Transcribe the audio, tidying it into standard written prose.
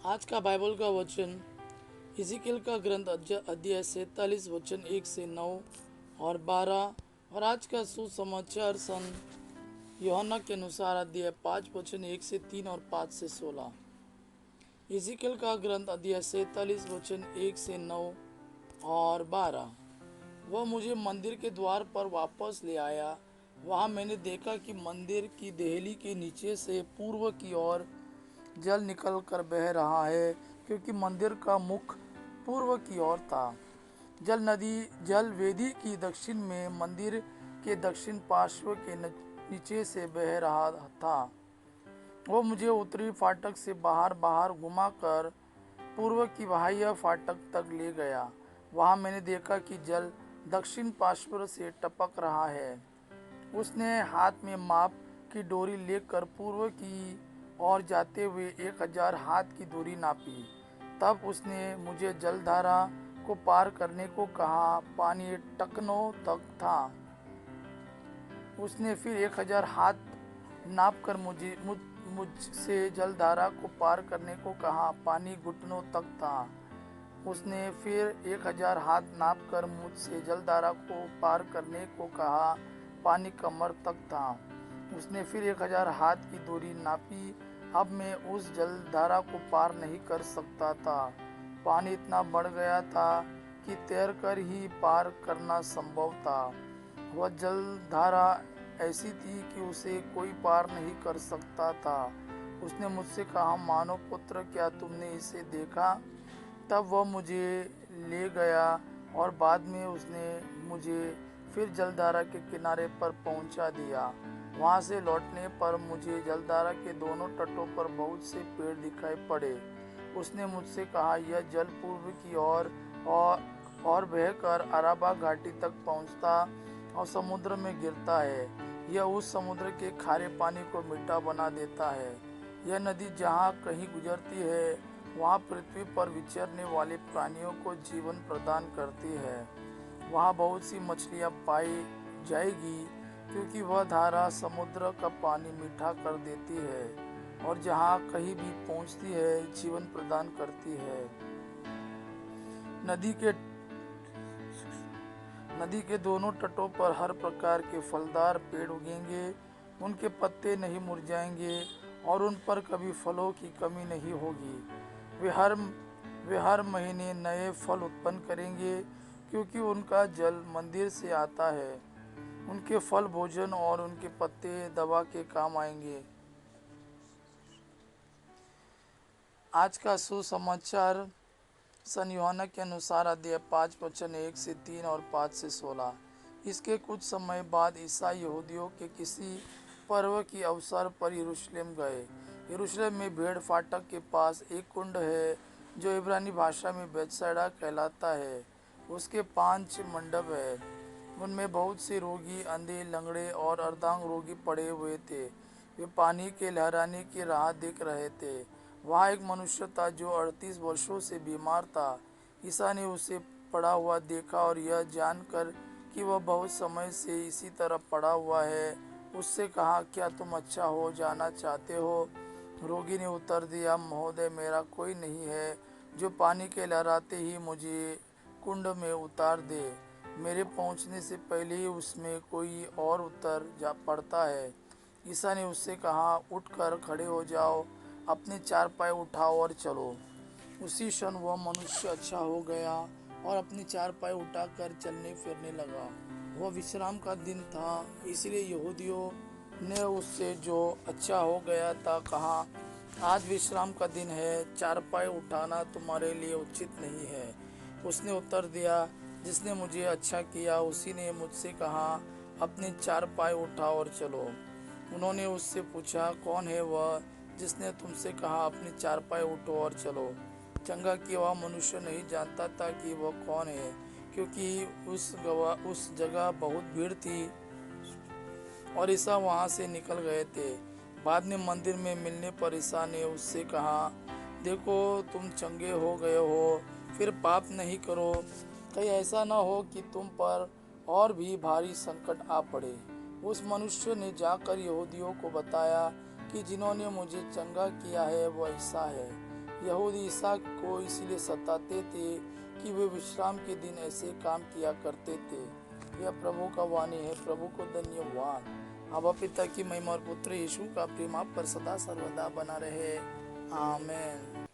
आज का बाइबल का वचन इज़ीकेल का ग्रंथ अध्याय 47 वचन 1 से 9 और 12। और आज का सुसमाचार सन यूहन्ना के अनुसार अध्याय 5 वचन 1 से 3 और 5 से 16। इज़ीकेल का ग्रंथ अध्याय 47 वचन 1 से 9 और 12। वह मुझे मंदिर के द्वार पर वापस ले आया। वहाँ मैंने देखा कि मंदिर की देहली के नीचे से पूर्व की ओर जल निकल कर बह रहा है, क्योंकि मंदिर का मुख पूर्व की ओर था। जल वेदी की दक्षिण में मंदिर के दक्षिण पार्श्व के नीचे से बह रहा था। वो मुझे उत्तरी फाटक से बाहर बाहर घुमाकर पूर्व की बाह्य फाटक तक ले गया। वहां मैंने देखा कि जल दक्षिण पार्श्व से टपक रहा है। उसने हाथ में माप की डोरी लेकर पूर्व की ओर जाते हुए 1000 हाथ की दूरी नापी। तब उसने मुझे जलधारा को पार करने को कहा। पानी टखनों तक था। उसने फिर 1000 हाथ नाप कर मुझसे जलधारा को पार करने को कहा। पानी घुटनों तक था। उसने फिर 1000 हाथ नाप कर मुझसे जलधारा को पार करने को कहा। पानी कमर तक था। उसने फिर 1000 हाथ की दूरी नापी। अब मैं उस जलधारा को पार नहीं कर सकता था। पानी इतना बढ़ गया था कि तैरकर ही पार करना संभव था। वह जलधारा ऐसी थी कि उसे कोई पार नहीं कर सकता था। उसने मुझसे कहा, मानव पुत्र, क्या तुमने इसे देखा? तब वह मुझे ले गया और बाद में उसने मुझे फिर जलधारा के किनारे पर पहुंचा दिया। वहां से लौटने पर मुझे जलधारा के दोनों तटों पर बहुत से पेड़ दिखाई पड़े। उसने मुझसे कहा, यह जल पूर्व की और बहकर अराबा घाटी तक पहुंचता और समुद्र में गिरता है। यह उस समुद्र के खारे पानी को मीठा बना देता है। यह नदी जहाँ कहीं गुजरती है, वहाँ पृथ्वी पर विचरने वाले प्राणियों को जीवन प्रदान करती है। वहाँ बहुत सी मछलियाँ पाई जाएगी, क्योंकि वह धारा समुद्र का पानी मीठा कर देती है और जहाँ कहीं भी पहुँचती है जीवन प्रदान करती है। नदी के दोनों तटों पर हर प्रकार के फलदार पेड़ उगेंगे। उनके पत्ते नहीं मुरझाएंगे और उन पर कभी फलों की कमी नहीं होगी। वे हर महीने नए फल उत्पन्न करेंगे, क्योंकि उनका जल मंदिर से आता है। उनके फल भोजन और उनके पत्ते दवा के काम आएंगे। आज का सुसमाचार सन यूहन्ना के अनुसार अध्याय 5 वचन 1 से 3 और 5 से 16। इसके कुछ समय बाद ईसाई यहूदियों के किसी पर्व की अवसर पर यरूशलेम गए। यरूशलेम में भेड़ फाटक के पास एक कुंड है, जो इब्रानी भाषा में बेतसैदा कहलाता है। उसके 5 मंडप है। उनमें बहुत से रोगी, अंधे, लंगड़े और अर्धांग रोगी पड़े हुए थे। वे पानी के लहराने की राह देख रहे थे। वहाँ एक मनुष्य था जो 38 वर्षों से बीमार था। ईसा ने उसे पड़ा हुआ देखा और यह जानकर कि वह बहुत समय से इसी तरह पड़ा हुआ है, उससे कहा, क्या तुम अच्छा हो जाना चाहते हो? रोगी ने उत्तर दिया, महोदय, मेरा कोई नहीं है जो पानी के लहराते ही मुझे कुंड में उतार दे। मेरे पहुंचने से पहले ही उसमें कोई और उतर जा पड़ता है। ईसा ने उससे कहा, उठकर खड़े हो जाओ, अपने चारपाई उठाओ और चलो। उसी क्षण वह मनुष्य अच्छा हो गया और अपनी चारपाई उठाकर चलने फिरने लगा। वह विश्राम का दिन था, इसलिए यहूदियों ने उससे, जो अच्छा हो गया था, कहा, आज विश्राम का दिन है, चारपाई उठाना तुम्हारे लिए उचित नहीं है। उसने उत्तर दिया, जिसने मुझे अच्छा किया उसी ने मुझसे कहा, अपनी चारपाई उठाओ और चलो। उन्होंने उससे पूछा, कौन है वह जिसने तुमसे कहा, अपनी चारपाई उठो और चलो? चंगा किया हुआ मनुष्य नहीं जानता था कि वह कौन है, क्योंकि उस जगह बहुत भीड़ थी और ईसा वहां से निकल गए थे। बाद में मंदिर में मिलने पर ईसा ने उससे कहा, देखो, तुम चंगे हो गए हो, फिर पाप नहीं करो, कहीं ऐसा न हो कि तुम पर और भी भारी संकट आ पड़े। उस मनुष्य ने जाकर यहूदियों को बताया कि जिन्होंने मुझे चंगा किया है वह ईसा है। यहूदी ईसा को इसलिए सताते थे कि वे विश्राम के दिन ऐसे काम किया करते थे। यह प्रभु का वाणी है। प्रभु को धन्यवाद। अब पिता की महिमा और पुत्र यीशु का प्रेम आप पर सदा सर्वदा बना रहे। आमीन।